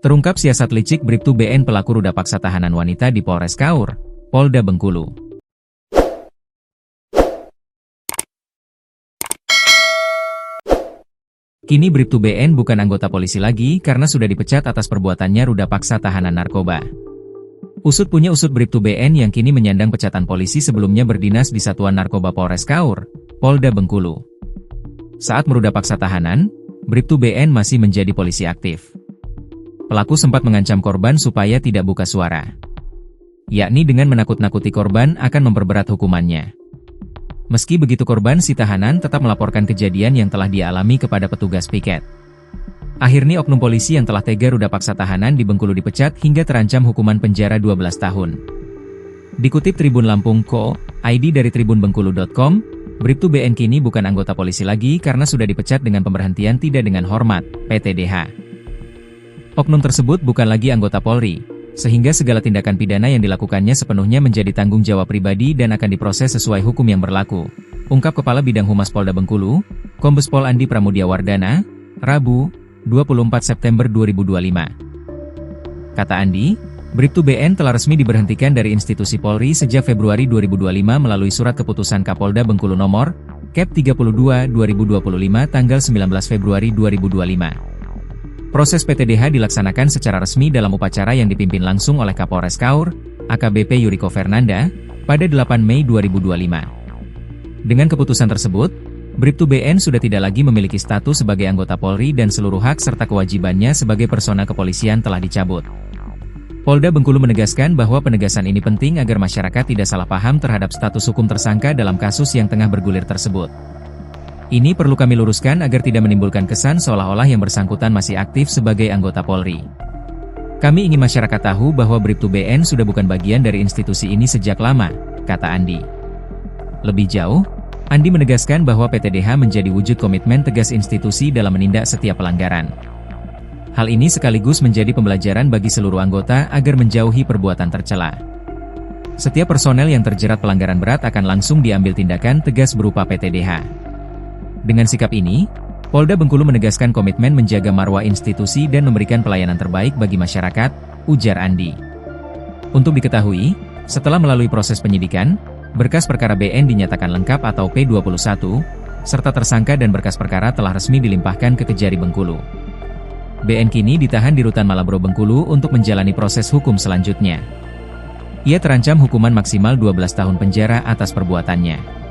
Terungkap siasat licik Bribtu BN pelaku ruda paksa tahanan wanita di Polres Kaur, Polda Bengkulu. Kini Bribtu BN bukan anggota polisi lagi karena sudah dipecat atas perbuatannya ruda paksa tahanan narkoba. Usut punya usut Bribtu BN yang kini menyandang pecatan polisi sebelumnya berdinas di Satuan Narkoba Polres Kaur, Polda Bengkulu. Saat meruda paksa tahanan, Bribtu BN masih menjadi polisi aktif. Pelaku sempat mengancam korban supaya tidak buka suara, yakni dengan menakut-nakuti korban akan memperberat hukumannya. Meski begitu korban si tahanan tetap melaporkan kejadian yang telah dialami kepada petugas piket. Akhirnya oknum polisi yang telah tega ruda paksa tahanan di Bengkulu dipecat hingga terancam hukuman penjara 12 tahun. Dikutip Tribun Lampung.co, ID dari tribunbengkulu.com, Bribtu BN kini bukan anggota polisi lagi karena sudah dipecat dengan pemberhentian tidak dengan hormat, PTDH. Oknum tersebut bukan lagi anggota Polri, sehingga segala tindakan pidana yang dilakukannya sepenuhnya menjadi tanggung jawab pribadi dan akan diproses sesuai hukum yang berlaku, ungkap Kepala Bidang Humas Polda Bengkulu, Kombes Pol Andi Pramudia Wardana, Rabu, 24 September 2025. Kata Andi, Bribtu BN telah resmi diberhentikan dari institusi Polri sejak Februari 2025 melalui surat keputusan Kapolda Bengkulu nomor Kep 32/2025 tanggal 19 Februari 2025. Proses PTDH dilaksanakan secara resmi dalam upacara yang dipimpin langsung oleh Kapolres Kaur, AKBP Yuriko Fernanda, pada 8 Mei 2025. Dengan keputusan tersebut, Bribtu BN sudah tidak lagi memiliki status sebagai anggota Polri dan seluruh hak serta kewajibannya sebagai personel kepolisian telah dicabut. Polda Bengkulu menegaskan bahwa penegasan ini penting agar masyarakat tidak salah paham terhadap status hukum tersangka dalam kasus yang tengah bergulir tersebut. Ini perlu kami luruskan agar tidak menimbulkan kesan seolah-olah yang bersangkutan masih aktif sebagai anggota Polri. Kami ingin masyarakat tahu bahwa Bribtu BN sudah bukan bagian dari institusi ini sejak lama, kata Andi. Lebih jauh, Andi menegaskan bahwa PTDH menjadi wujud komitmen tegas institusi dalam menindak setiap pelanggaran. Hal ini sekaligus menjadi pembelajaran bagi seluruh anggota agar menjauhi perbuatan tercela. Setiap personel yang terjerat pelanggaran berat akan langsung diambil tindakan tegas berupa PTDH. Dengan sikap ini, Polda Bengkulu menegaskan komitmen menjaga marwah institusi dan memberikan pelayanan terbaik bagi masyarakat, ujar Andi. Untuk diketahui, setelah melalui proses penyidikan, berkas perkara BN dinyatakan lengkap atau P21, serta tersangka dan berkas perkara telah resmi dilimpahkan ke Kejari Bengkulu. BN kini ditahan di Rutan Malabro Bengkulu untuk menjalani proses hukum selanjutnya. Ia terancam hukuman maksimal 12 tahun penjara atas perbuatannya.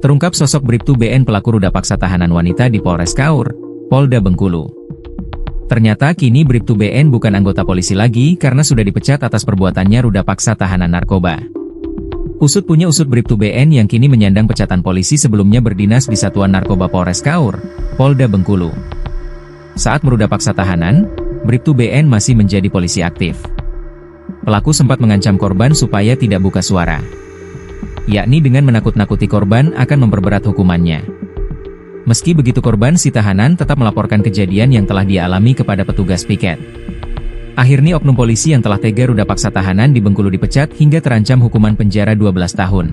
Terungkap sosok Bribtu BN pelaku ruda paksa tahanan wanita di Polres Kaur, Polda Bengkulu. Ternyata kini Bribtu BN bukan anggota polisi lagi karena sudah dipecat atas perbuatannya ruda paksa tahanan narkoba. Usut punya usut Bribtu BN yang kini menyandang pecatan polisi sebelumnya berdinas di Satuan Narkoba Polres Kaur, Polda Bengkulu. Saat meruda paksa tahanan, Bribtu BN masih menjadi polisi aktif. Pelaku sempat mengancam korban supaya tidak buka suara, yakni dengan menakut-nakuti korban akan memperberat hukumannya. Meski begitu korban si tahanan tetap melaporkan kejadian yang telah dialami kepada petugas piket. Akhirnya oknum polisi yang telah tega ruda paksa tahanan di Bengkulu dipecat hingga terancam hukuman penjara 12 tahun.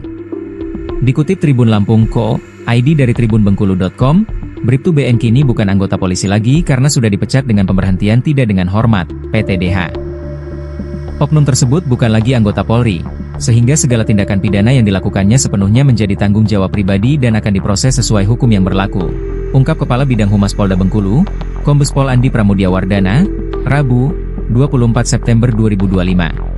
Dikutip Tribun Lampung.co, ID dari tribunbengkulu.com, Bribtu BN kini bukan anggota polisi lagi karena sudah dipecat dengan pemberhentian tidak dengan hormat, PTDH. Oknum tersebut bukan lagi anggota Polri, sehingga segala tindakan pidana yang dilakukannya sepenuhnya menjadi tanggung jawab pribadi dan akan diproses sesuai hukum yang berlaku, ungkap Kepala Bidang Humas Polda Bengkulu, Kombes Pol Andi Pramudia Wardana, Rabu, 24 September 2025.